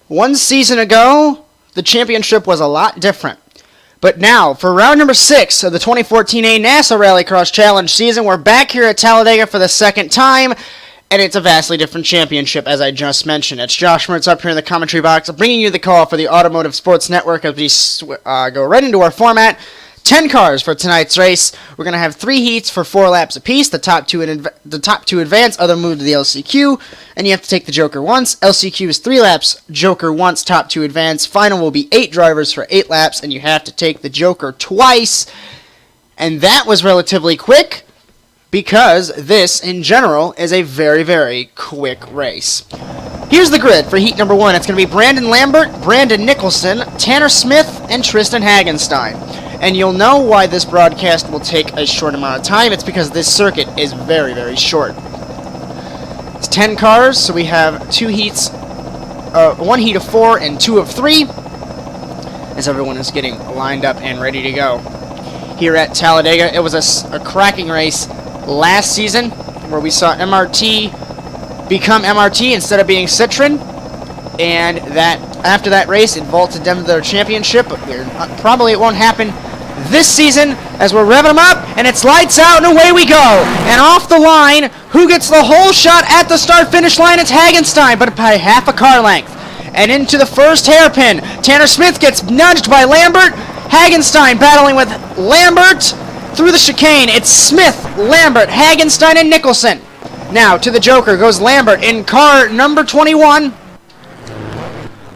One season ago, the championship was a lot different. But now, for round number 6 of the 2014A NASA RallyCross Challenge season, we're back here at Talladega for the second time, and it's a vastly different championship, as I just mentioned. It's Josh Mertz up here in the commentary box, bringing you the call for the Automotive Sports Network as we go right into our format. 10 cars for tonight's race. We're going to have 3 heats for 4 laps apiece. The top two advance, other move to the LCQ, and you have to take the Joker once. LCQ is 3 laps, Joker once, top 2 advance. Final will be 8 drivers for 8 laps, and you have to take the Joker twice. And that was relatively quick, because this, in general, is a very, very quick race. Here's the grid for heat number 1. It's going to be Brandon Lambert, Brandon Nicholson, Tanner Smith, and Tristan Hagenstein. And you'll know why this broadcast will take a short amount of time. It's because this circuit is very, very short. It's 10 cars, so we have 2 heats, 1 heat of 4 and 2 of 3, as everyone is getting lined up and ready to go. Here at Talladega, it was a cracking race last season, where we saw MRT become MRT instead of being Citroen, and that after that race, it vaulted them to their championship, but probably it won't happen this season, as we're revving them up, and it's lights out, and away we go. And off the line, who gets the whole shot at the start-finish line? It's Hagenstein, but by half a car length. And into the first hairpin, Tanner Smith gets nudged by Lambert. Hagenstein battling with Lambert through the chicane. It's Smith, Lambert, Hagenstein, and Nicholson. Now, to the Joker goes Lambert in car number 21.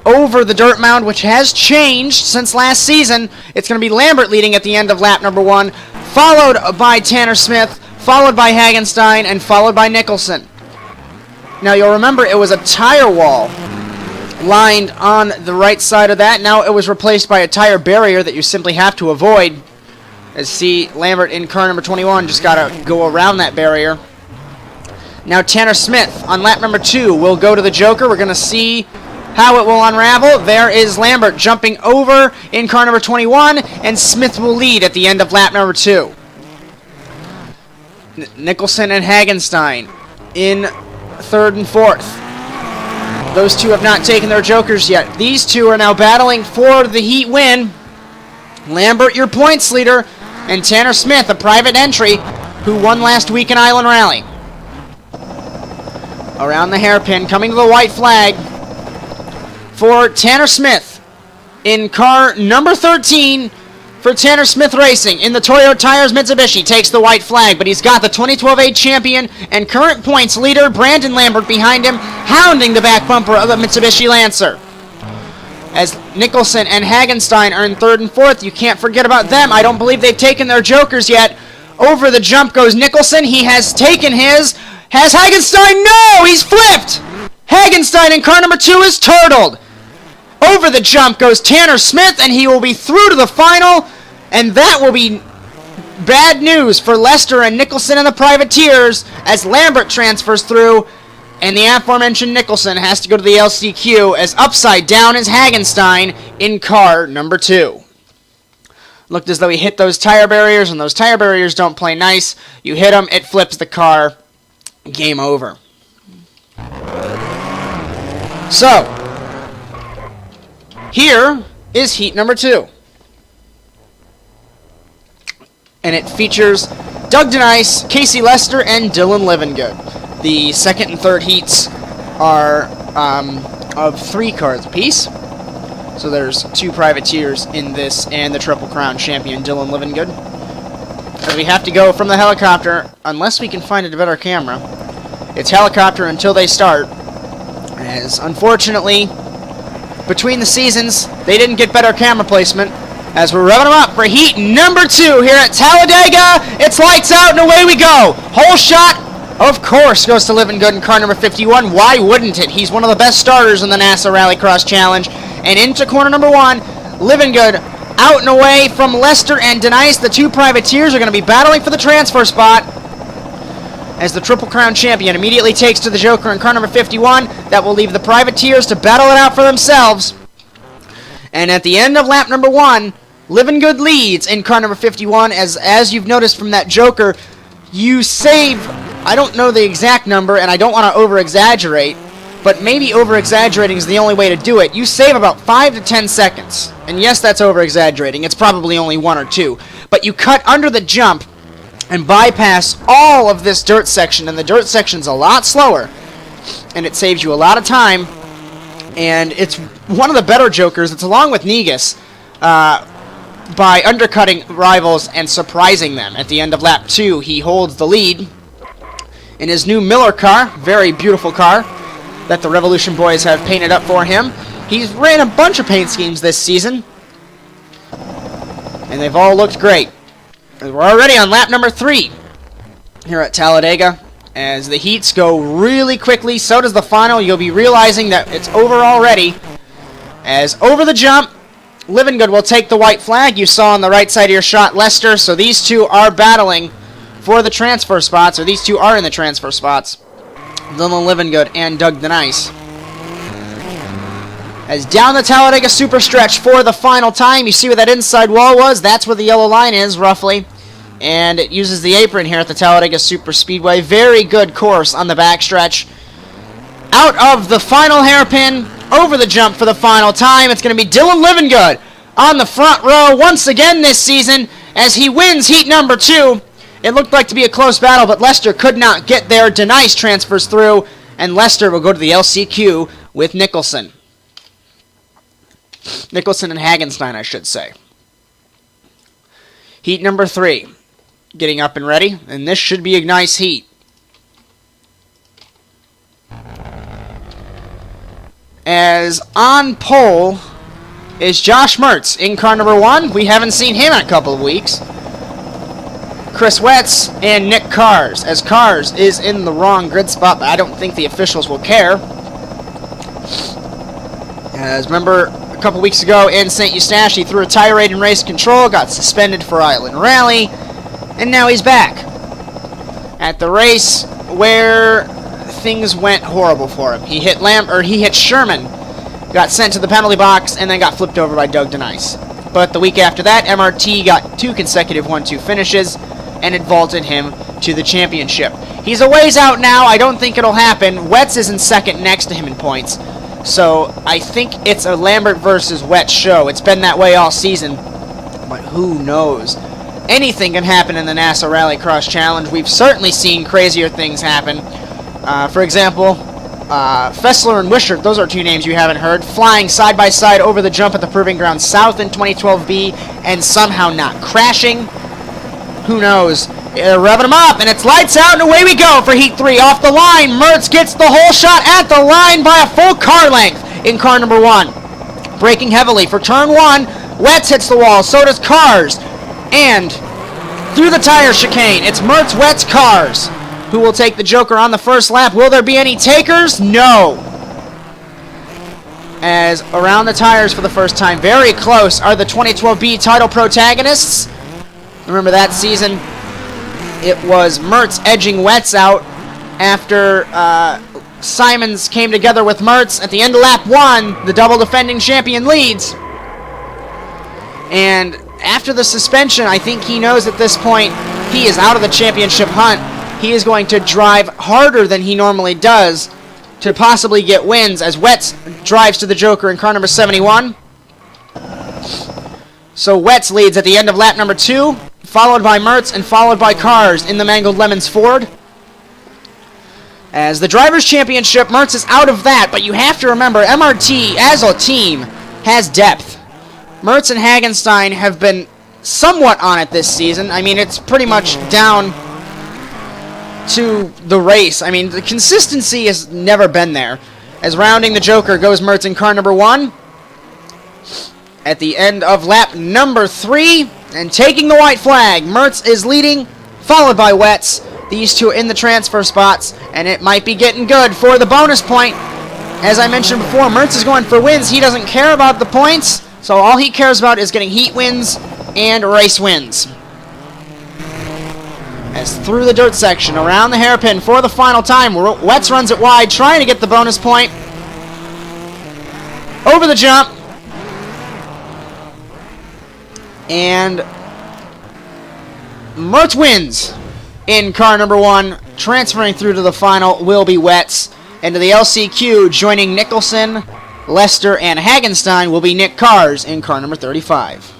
Over the dirt mound, which has changed since last season. It's going to be Lambert leading at the end of lap number 1, followed by Tanner Smith, followed by Hagenstein, and followed by Nicholson. Now, you'll remember it was a tire wall lined on the right side of that. Now it was replaced by a tire barrier that you simply have to avoid. As see, Lambert in car number 21 just got to go around that barrier. Now Tanner Smith on lap number 2 will go to the Joker. We're going to see how it will unravel. There is Lambert jumping over in car number 21, and Smith will lead at the end of lap number 2. Nicholson and Hagenstein in 3rd and 4th. Those two have not taken their Jokers yet. These two are now battling for the heat win. Lambert, your points leader, and Tanner Smith, a private entry, who won last week in Island Rally. Around the hairpin, coming to the white flag for Tanner Smith in car number 13 for Tanner Smith Racing in the Toyo Tires Mitsubishi. Takes the white flag, but he's got the 2012A champion and current points leader Brandon Lambert behind him, hounding the back bumper of the Mitsubishi Lancer. As Nicholson and Hagenstein are in 3rd and 4th, you can't forget about them. I don't believe they've taken their Jokers yet. Over the jump goes Nicholson. He has taken his. Has Hagenstein? No! He's flipped! Hagenstein in car number 2 is turtled. Over the jump goes Tanner Smith, and he will be through to the final, and that will be bad news for Lester and Nicholson and the Privateers as Lambert transfers through, and the aforementioned Nicholson has to go to the LCQ as upside down is Hagenstein in car number 2. Looked as though he hit those tire barriers, and those tire barriers don't play nice. You hit them, it flips the car. Game over. So, here is heat number 2. And it features Doug Denice, Casey Lester, and Dylan Livengood. The 2nd and 3rd heats are of 3 cars apiece. So there's 2 privateers in this, and the Triple Crown champion, Dylan Livengood. So we have to go from the helicopter, unless we can find a better camera. It's helicopter until they start. As unfortunately, between the seasons, they didn't get better camera placement. As we're revving them up for heat number 2 here at Talladega. It's lights out and away we go. Whole shot, of course, goes to Livengood in car number 51. Why wouldn't it? He's one of the best starters in the NASA RallyCross Challenge. And into corner number 1, Livengood out and away from Lester and Denice. The 2 privateers are going to be battling for the transfer spot, as the Triple Crown champion immediately takes to the Joker in car number 51. That will leave the privateers to battle it out for themselves. And at the end of lap number 1, Livengood leads in car number 51. As you've noticed from that Joker, you save, I don't know the exact number, and I don't want to over-exaggerate, but maybe over-exaggerating is the only way to do it. You save about 5 to 10 seconds. And yes, that's over-exaggerating. It's probably only 1 or 2. But you cut under the jump and bypass all of this dirt section, and the dirt section's a lot slower, and it saves you a lot of time, and it's one of the better jokers. It's along with Negus by undercutting rivals and surprising them. At the end of lap 2, he holds the lead in his new Miller car, very beautiful car that the Revolution boys have painted up for him. He's ran a bunch of paint schemes this season, and they've all looked great. We're already on lap number 3 here at Talladega. As the heats go really quickly, so does the final. You'll be realizing that it's over already. As over the jump, Livingood will take the white flag. You saw on the right side of your shot Lester, so these two are battling for the transfer spots, or these two are in the transfer spots. Dylan Livingood and Doug DeNice. As down the Talladega super stretch for the final time, you see where that inside wall was? That's where the yellow line is, roughly. And it uses the apron here at the Talladega Super Speedway. Very good course on the backstretch. Out of the final hairpin, over the jump for the final time, it's going to be Dylan Livingood on the front row once again this season as he wins heat number 2. It looked like to be a close battle, but Lester could not get there. DeNice transfers through, and Lester will go to the LCQ with Nicholson. Nicholson and Hagenstein, I should say. Heat number 3. Getting up and ready, and this should be a nice heat. As on pole is Josh Mertz in car number 1. We haven't seen him in a couple of weeks. Chris Wetz and Nick Cars, as Cars is in the wrong grid spot, but I don't think the officials will care. As remember, a couple weeks ago in St. Eustache, he threw a tirade in race control, got suspended for Island Rally, and now he's back at the race where things went horrible for him. He hit Sherman, got sent to the penalty box, and then got flipped over by Doug DeNice. But the week after that, MRT got 2 consecutive 1-2 finishes, and it vaulted him to the championship. He's a ways out now. I don't think it'll happen. Wetz is in second next to him in points. So I think it's a Lambert versus Wetz show. It's been that way all season. But who knows? Anything can happen in the NASA RallyCross Challenge. We've certainly seen crazier things happen. For example, Fessler and Wishart, those are 2 names you haven't heard, flying side by side over the jump at the Proving Ground South in 2012B and somehow not crashing. Who knows? They're revving them up, and it's lights out, and away we go for Heat 3. Off the line, Mertz gets the whole shot at the line by a full car length in car number 1. Braking heavily for turn 1, Wetz hits the wall, so does Cars. And through the tire chicane, it's Mertz, Wetz, Cars who will take the Joker on the first lap. Will there be any takers? No. As around the tires for the first time, very close, are the 2012B title protagonists. Remember that season, it was Mertz edging Wetz out after Simons came together with Mertz. At the end of lap 1, the double defending champion leads. And after the suspension, I think he knows at this point he is out of the championship hunt. He is going to drive harder than he normally does to possibly get wins as Wetz drives to the Joker in car number 71. So Wetz leads at the end of lap number 2, followed by Mertz and followed by Cars in the Mangled Lemons Ford. As the Drivers' Championship, Mertz is out of that, but you have to remember, MRT as a team has depth. Mertz and Hagenstein have been somewhat on it this season. I mean, it's pretty much down to the race. I mean, the consistency has never been there. As rounding the Joker goes Mertz in car number 1. At the end of lap number 3, and taking the white flag, Mertz is leading, followed by Wetz. These two in the transfer spots, and it might be getting good for the bonus point. As I mentioned before, Mertz is going for wins. He doesn't care about the points, so all he cares about is getting heat wins and race wins. As through the dirt section, around the hairpin for the final time, Wetz runs it wide, trying to get the bonus point. Over the jump. And Mertz wins in car number 1. Transferring through to the final will be Wetz. Into the LCQ, joining Nicholson, Lester, and Hagenstein will be Nick Cars in car number 35.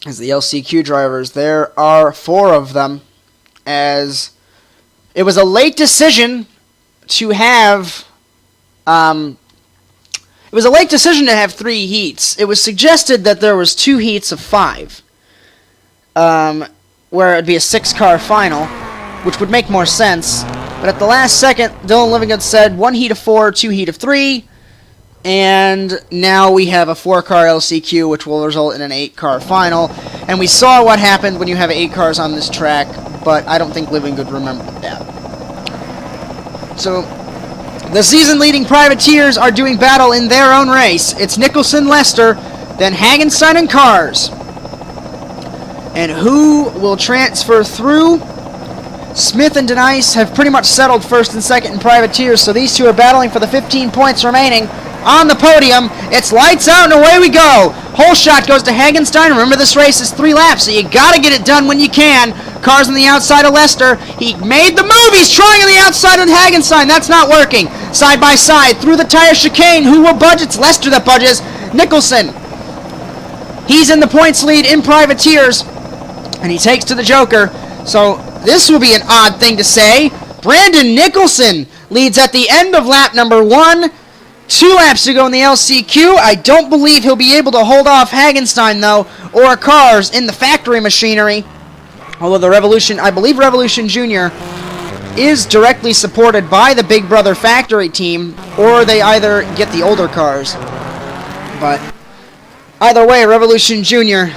As the LCQ drivers, there are 4 of them, as it was a late decision to have it was a late decision to have 3 heats. It was suggested that there was 2 heats of 5, where it'd be a 6-car final, which would make more sense. But at the last second, Dylan Livingood said 1 heat of 4, 2 heat of 3, and now we have a 4-car LCQ, which will result in an 8-car final. And we saw what happened when you have 8 cars on this track, but I don't think Livingood remembered that. So, the season-leading privateers are doing battle in their own race. It's Nicholson, Lester, then Hagenstein and Cars. And who will transfer through? Smith and Denice have pretty much settled first and second in privateers, so these two are battling for the 15 points remaining. On the podium, it's lights out and away we go. Whole shot goes to Hagenstein. Remember, this race is 3 laps, so you gotta get it done when you can. Cars on the outside of Lester. He made the move. He's trying on the outside with Hagenstein. That's not working. Side by side through the tire chicane. Who will budge? It's Lester that budges. Nicholson. He's in the points lead in privateers, and he takes to the Joker. So this will be an odd thing to say. Brandon Nicholson leads at the end of lap number 1. 2 laps to go in the LCQ. I don't believe he'll be able to hold off Hagenstein, though, or Cars in the factory machinery. Although the Revolution, I believe Revolution Jr. is directly supported by the Big Brother factory team, or they either get the older cars. But either way, Revolution Jr.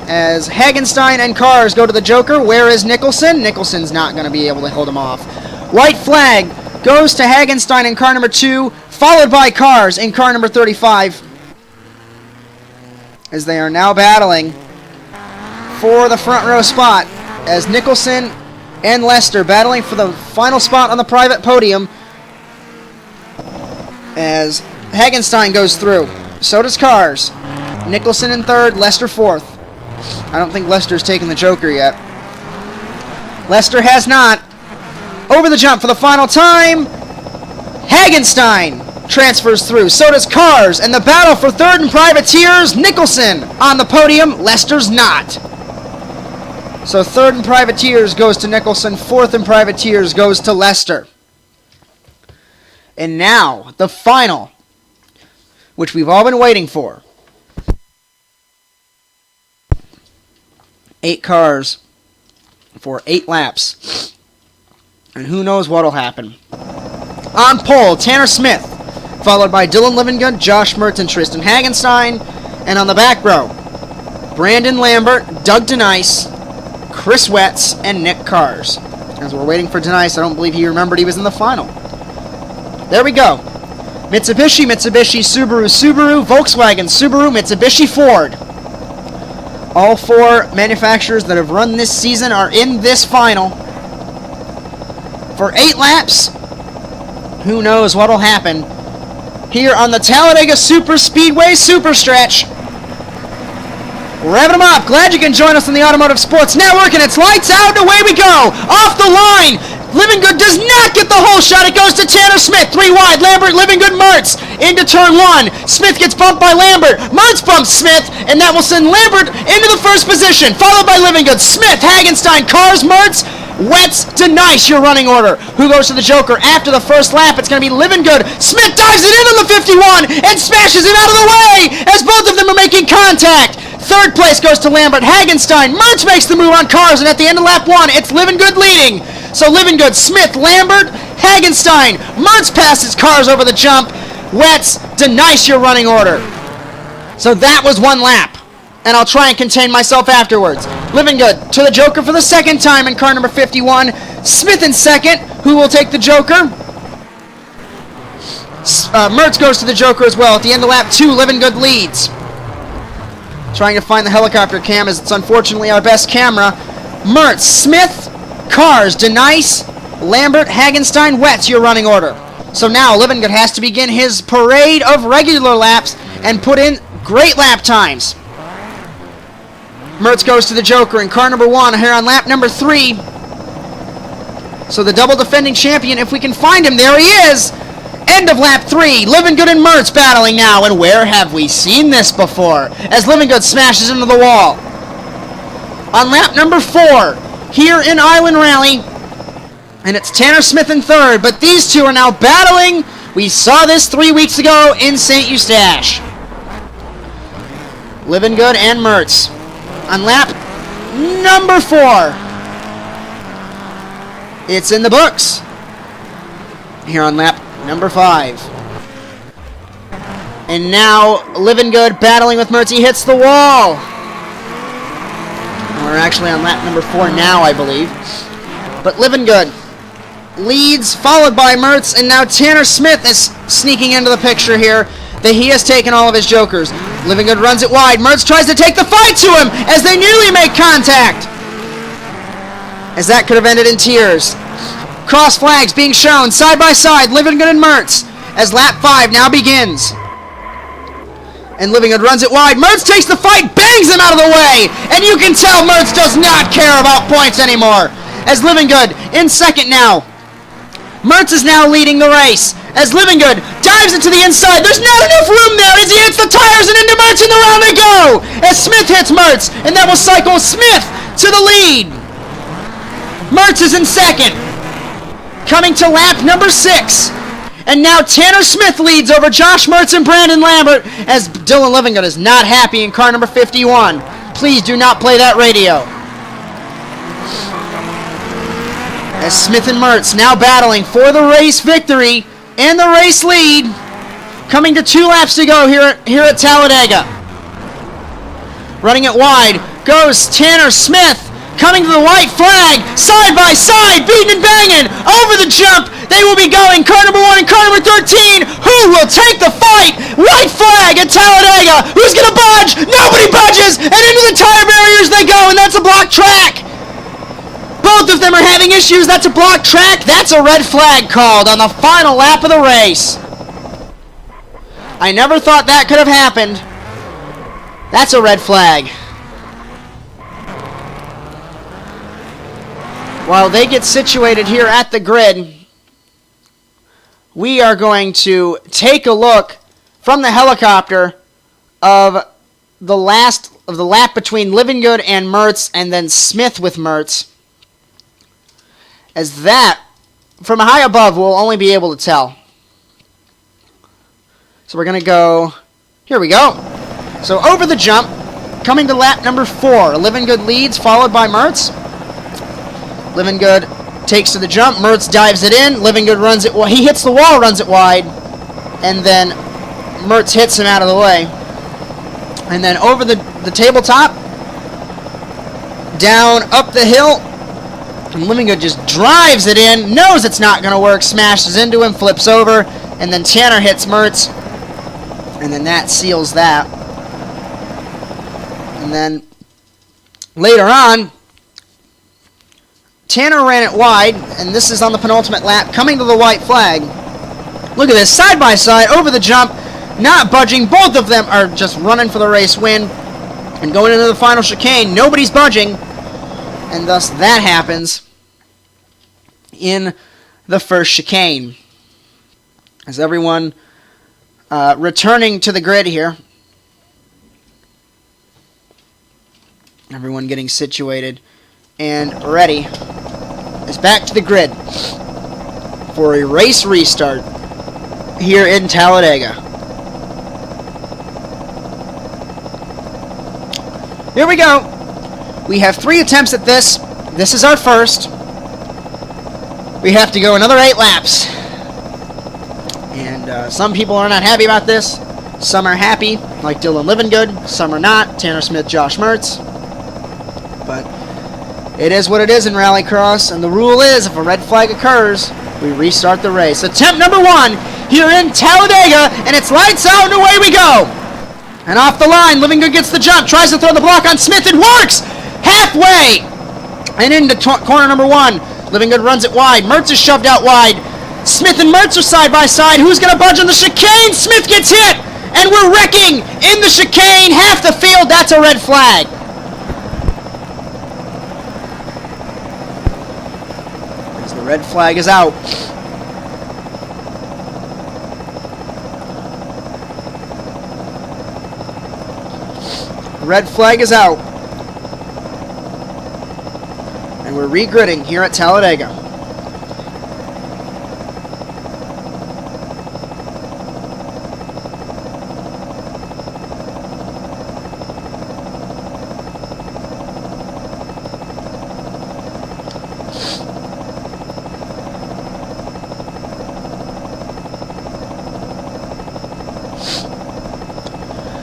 as Hagenstein and Cars go to the Joker. Where is Nicholson? Nicholson's not going to be able to hold him off. White flag goes to Hagenstein in car number 2, followed by Cars in car number 35, as they are now battling for the front row spot, as Nicholson and Lester battling for the final spot on the private podium, as Hagenstein goes through. So does Cars. Nicholson in 3rd, Lester 4th. I don't think Lester's taken the Joker yet. Lester has not. Over the jump for the final time. Hagenstein transfers through. So does Cars. And the battle for 3rd in privateers. Nicholson on the podium. Lester's not. So 3rd in privateers goes to Nicholson. 4th in privateers goes to Lester. And now, the final, which we've all been waiting for. 8 cars for 8 laps. And who knows what'll happen. On pole, Tanner Smith, followed by Dylan Livingood, Josh Mertz, and Tristan Hagenstein. And on the back row, Brandon Lambert, Doug Denice, Chris Wetz, and Nick Cars. As we're waiting for Denice, I don't believe he remembered he was in the final. There we go. Mitsubishi, Subaru, Volkswagen, Subaru, Mitsubishi, Ford. All 4 manufacturers that have run this season are in this final. For 8 laps, who knows what'll happen here on the Talladega Super Speedway Super Stretch. Revving them up. Glad you can join us on the Automotive Sports Network, and it's lights out and away we go. Off the line. Livingood does not get the whole shot. It goes to Tanner Smith. 3 wide. Lambert, Livingood, Mertz into turn 1. Smith gets bumped by Lambert. Mertz bumps Smith, and that will send Lambert into the first position, followed by Livingood. Smith, Hagenstein, Cars, Mertz, Wetz, Denice, your running order. Who goes to the Joker after the first lap? It's going to be Livingood. Smith dives it in on the 51 and smashes it out of the way as both of them are making contact. 3rd place goes to Lambert. Hagenstein, Mertz makes the move on Cars, and at the end of lap 1, it's Livingood leading. So Livingood, Smith, Lambert, Hagenstein, Mertz passes Cars over the jump. Wetz, Denice, your running order. So that was 1 lap. And I'll try and contain myself afterwards. Livingood to the Joker for the 2nd time in car number 51. Smith in 2nd. Who will take the Joker? Mertz goes to the Joker as well. At the end of lap 2, Livingood leads. Trying to find the helicopter cam, as it's unfortunately our best camera. Mertz, Smith, Cars, Denice, Lambert, Hagenstein, Wetz, your running order. So now Livingood has to begin his parade of regular laps and put in great lap times. Mertz goes to the Joker in car number 1 here on lap number 3. So the double defending champion, if we can find him, there he is! End of lap 3, Living Good and Mertz battling now, and where have we seen this before? As Living Good smashes into the wall. On lap number 4, here in Island Rally, and it's Tanner Smith in third, but these two are now battling. We saw this 3 weeks ago in St. Eustache. Living Good and Mertz. On lap number 4, it's in the books. Here on lap number 5. And now Living Good battling with Mertz. He hits the wall. We're actually on lap number 4 now, I believe. But Living Good leads, followed by Mertz, and now Tanner Smith is sneaking into the picture here. That he has taken all of his jokers. Living Good runs it wide. Mertz tries to take the fight to him as they nearly make contact. As that could have ended in tears. Cross flags being shown side by side, Living Good and Mertz, as lap 5 now begins. And Living Good runs it wide. Mertz takes the fight, bangs him out of the way, and you can tell Mertz does not care about points anymore. As Living Good in second now. Mertz is now leading the race. As Living Good dives into the inside. There's not enough room there as he hits the tires and into Mertz, and around they go. As Smith hits Mertz, and that will cycle Smith to the lead. Mertz is in second. Coming to lap number 6. And now Tanner Smith leads over Josh Mertz and Brandon Lambert as Dylan Living Good is not happy in car number 51. Please do not play that radio. As Smith and Mertz now battling for the race victory and the race lead. Coming to 2 laps to go here at Talladega. Running it wide goes Tanner Smith. Coming to the white flag, side by side, beating and banging, over the jump. They will be going car number 1 and car number 13. Who will take the fight? White flag at Talladega. Who's going to budge? Nobody budges, and into the tire barriers they go, and that's a blocked track. Both of them are having issues. That's a blocked track. That's a red flag called on the final lap of the race. I never thought that could have happened. That's a red flag. While they get situated here at the grid, we are going to take a look from the helicopter of the lap between Living Good and Mertz, and then Smith with Mertz. As that, from high above, we'll only be able to tell. So we're going to go, here we go. So over the jump, coming to lap number 4, Living Good leads, followed by Mertz. Living Good takes to the jump. Mertz dives it in. Living Good runs it. Well, he hits the wall, runs it wide, and then Mertz hits him out of the way. And then over the tabletop, down up the hill, and Living Good just drives it in. Knows it's not going to work. Smashes into him, flips over, and then Tanner hits Mertz, and then that seals that. And then later on, Tanner ran it wide, and this is on the penultimate lap, coming to the white flag. Look at this, side by side, over the jump, not budging. Both of them are just running for the race win. And going into the final chicane, nobody's budging. And thus that happens in the first chicane. As everyone returning to the grid here. Everyone getting situated and ready. Is back to the grid for a race restart here in Talladega. Here we go. We have 3 attempts at this. This is our first. We have to go another 8 laps. And some people are not happy about this. Some are happy, like Dylan Living Good. Some are not. Tanner Smith, Josh Mertz. But it is what it is in RallyCross, and the rule is if a red flag occurs, we restart the race. Attempt number 1 here in Talladega, and it's lights out and away we go. And off the line, Living Good gets the jump, tries to throw the block on Smith, it works! Halfway! And into corner number 1, Living Good runs it wide, Mertz is shoved out wide. Smith and Mertz are side by side, who's going to budge on the chicane? Smith gets hit! And we're wrecking in the chicane, half the field, that's a red flag. Red flag is out. Red flag is out. And we're regridding here at Talladega.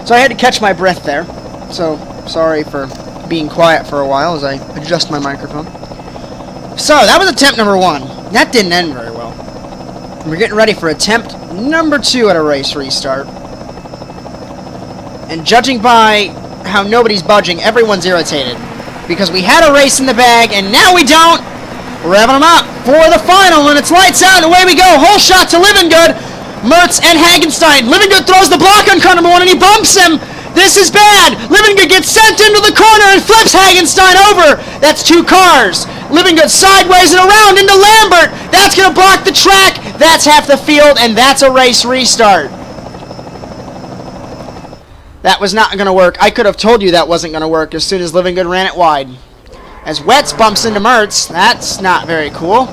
So I had to catch my breath there. So sorry for being quiet for a while as I adjust my microphone. So that was attempt number 1. That didn't end very well. We're getting ready for attempt number 2 at a race restart. And judging by how nobody's budging, everyone's irritated. Because we had a race in the bag and now we don't. We're revving them up for the final and it's lights out and away we go. Whole shot to Livingood. Mertz and Hagenstein. Livingood throws the block on car number 1 and he bumps him. This is bad. Livingood gets sent into the corner and flips Hagenstein over. That's 2 cars. Livingood sideways and around into Lambert. That's going to block the track. That's half the field and that's a race restart. That was not going to work. I could have told you that wasn't going to work as soon as Livingood ran it wide. As Wetz bumps into Mertz. That's not very cool.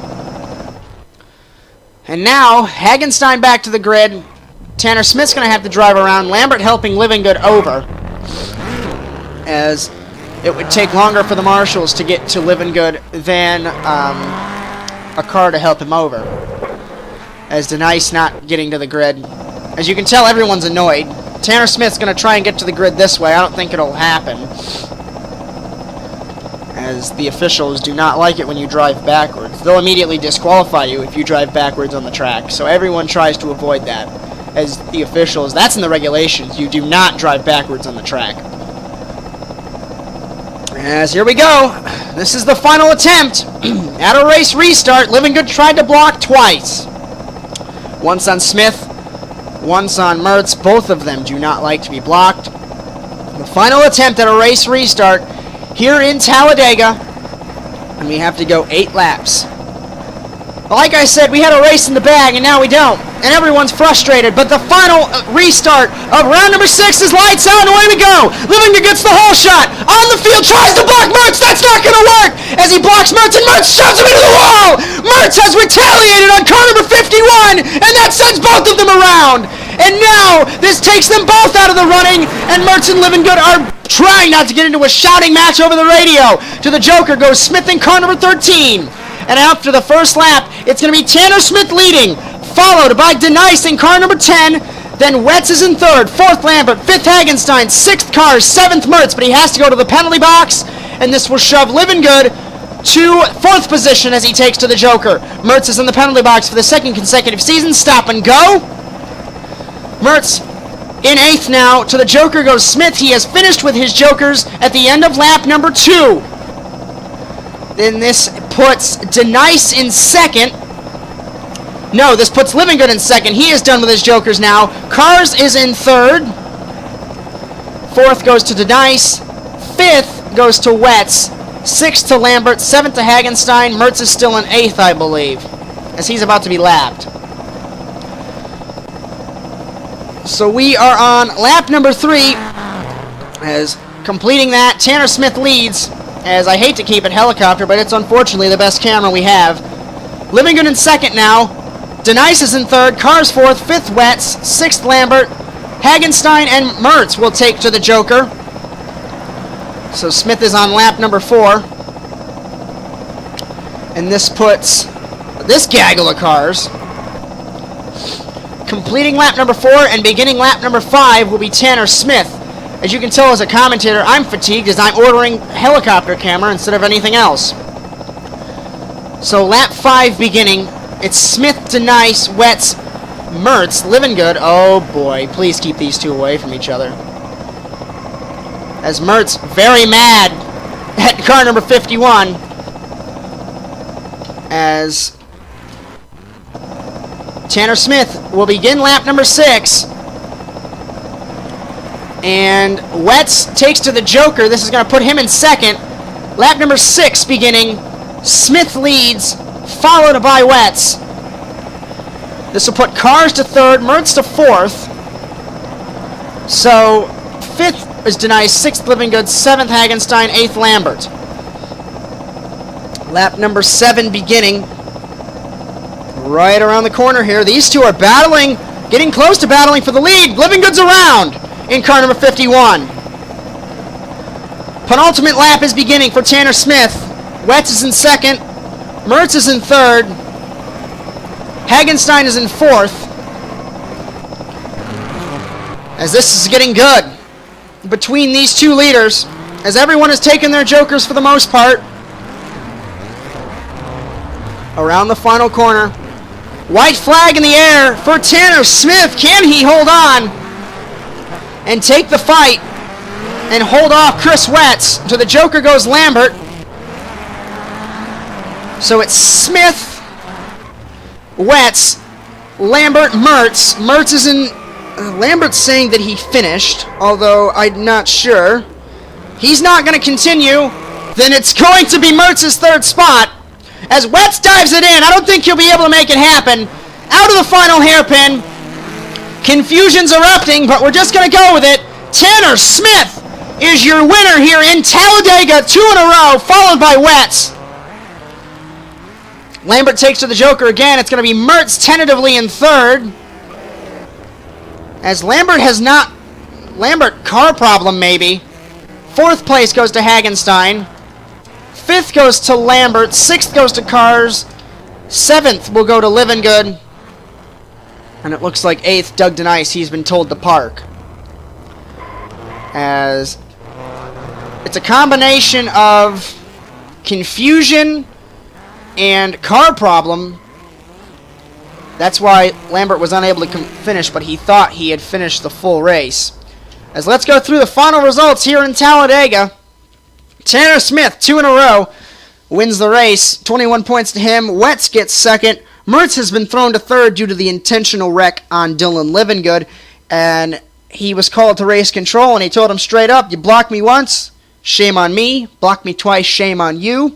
And now, Hagenstein back to the grid. Tanner Smith's going to have to drive around. Lambert helping Livingood over. As it would take longer for the marshals to get to Livingood than a car to help him over. As Denice not getting to the grid. As you can tell, everyone's annoyed. Tanner Smith's going to try and get to the grid this way. I don't think it'll happen. As the officials do not like it when you drive backwards. They'll immediately disqualify you if you drive backwards on the track. So everyone tries to avoid that. As the officials, that's in the regulations. You do not drive backwards on the track. As here we go. This is the final attempt at a race restart. Livingood tried to block twice. Once on Smith, once on Mertz. Both of them do not like to be blocked. The final attempt at a race restart here in Talladega, and we have to go 8 laps. Like I said, we had a race in the bag, and now we don't. And everyone's frustrated, but the final restart of round number 6 is lights out, and away we go. Livingood gets the whole shot. On the field, tries to block Mertz. That's not going to work. As he blocks Mertz, and Mertz shoves him into the wall. Mertz has retaliated on car number 51, and that sends both of them around. And now, this takes them both out of the running, and Mertz and Livingood are trying not to get into a shouting match over the radio. To the Joker goes Smith in car number 13. And after the first lap, it's going to be Tanner Smith leading, followed by Denice in car number 10. Then Wetz is in 3rd, 4th Lambert, 5th Hagenstein, 6th Cars, 7th Mertz, but he has to go to the penalty box, and this will shove Livingood to 4th position as he takes to the Joker. Mertz is in the penalty box for the 2nd consecutive season. Stop and go. Mertz in 8th now. To the Joker goes Smith. He has finished with his Jokers at the end of lap number 2. Then this puts Denice in 2nd. No, this puts Livingood in 2nd. He is done with his Jokers now. Cars is in 3rd. 4th goes to Denice. 5th goes to Wetz. 6th to Lambert. 7th to Hagenstein. Mertz is still in 8th, I believe, as he's about to be lapped. So we are on lap number 3. As completing that, Tanner Smith leads. As I hate to keep it helicopter, but it's unfortunately the best camera we have. Livingood in 2nd now. Denice is in 3rd. Cars 4th. 5th Wetz. 6th Lambert. Hagenstein and Mertz will take to the Joker. So Smith is on lap number 4. And this puts this gaggle of cars. Completing lap number 4 and beginning lap number 5 will be Tanner Smith. As you can tell as a commentator, I'm fatigued as I'm ordering helicopter camera instead of anything else. So lap 5 beginning. It's Smith, Denice, Wetz, Mertz, Livingood. Oh boy, please keep these two away from each other. As Mertz, very mad at car number 51. As Tanner Smith will begin lap number 6. And Wetz takes to the Joker. This is going to put him in 2nd. Lap number 6 beginning. Smith leads. followed by Wetz. This will put Cars to third, Mertz to fourth. So, fifth is Denise, sixth Living Good, seventh Hagenstein, eighth Lambert. Lap number 7 beginning right around the corner here. These two are battling, getting close to battling for the lead. Living Good's around in car number 51. Penultimate lap is beginning for Tanner Smith. Wetz is in second. Mertz is in third. Hagenstein is in fourth. As this is getting good between these two leaders, as everyone has taken their jokers for the most part. Around the final corner. White flag in the air for Tanner Smith. Can he hold on and take the fight and hold off Chris Wetz? To the joker goes Lambert. So it's Smith, Wetz, Lambert, Mertz. Mertz is in... Lambert's saying that he finished, although I'm not sure. He's not going to continue. Then it's going to be Mertz's third spot. As Wetz dives it in, I don't think he'll be able to make it happen. Out of the final hairpin. Confusion's erupting, but we're just going to go with it. Tanner Smith is your winner here in Talladega, 2 in a row, followed by Wetz. Lambert takes to the joker again. It's going to be Mertz tentatively in third. As Lambert has not... Lambert, car problem maybe. Fourth place goes to Hagenstein. Fifth goes to Lambert. Sixth goes to Cars. Seventh will go to Living Good. And it looks like eighth, Doug Denice. He's been told to park. As it's a combination of confusion and car problem. That's why Lambert was unable to finish, but he thought he had finished the full race. As let's go through the final results here in Talladega. Tanner Smith, 2 in a row, wins the race. 21 points to him. Wetz gets second. Mertz has been thrown to third due to the intentional wreck on Dylan Livingood. And he was called to race control, and he told him straight up, you blocked me once, shame on me. Blocked me twice, shame on you.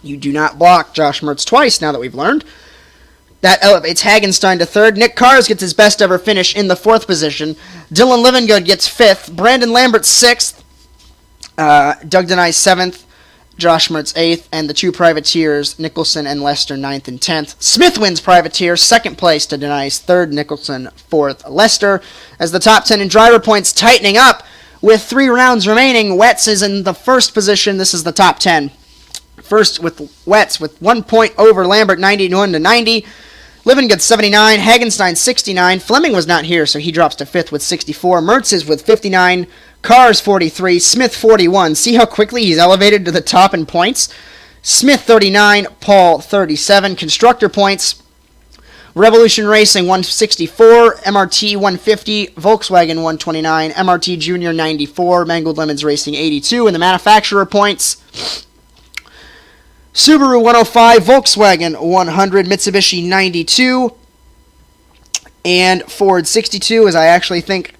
You do not block Josh Mertz twice, now that we've learned. That elevates Hagenstein to third. Nick Cars gets his best ever finish in the fourth position. Dylan Livingood gets fifth. Brandon Lambert sixth. Doug Denice seventh. Josh Mertz eighth. And the two privateers, Nicholson and Lester, ninth and 10th. Smith wins privateer, second place to Denice, third Nicholson, fourth Lester. As the top 10 in driver points tightening up with 3 rounds remaining, Wetz is in the first position. This is the top 10. First with Wetz with 1 point over Lambert, 91 to 90. Livingood 79, Hagenstein 69. Fleming was not here, so he drops to 5th with 64. Mertz is with 59, Cars 43, Smith 41. See how quickly he's elevated to the top in points? Smith 39, Paul 37. Constructor points, Revolution Racing 164, MRT 150, Volkswagen 129, MRT Junior 94, Mangled Lemons Racing 82. And the manufacturer points... Subaru 105, Volkswagen 100, Mitsubishi 92, and Ford 62, as I actually think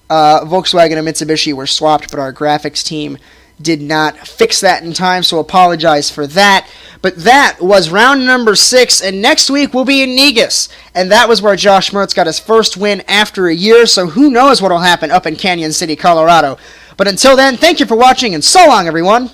Volkswagen and Mitsubishi were swapped, but our graphics team did not fix that in time, so apologize for that. But that was round number 6, and next week we'll be in Negus, and that was where Josh Mertz got his first win after a year, so who knows what will happen up in Canyon City, Colorado. But until then, thank you for watching, and so long, everyone.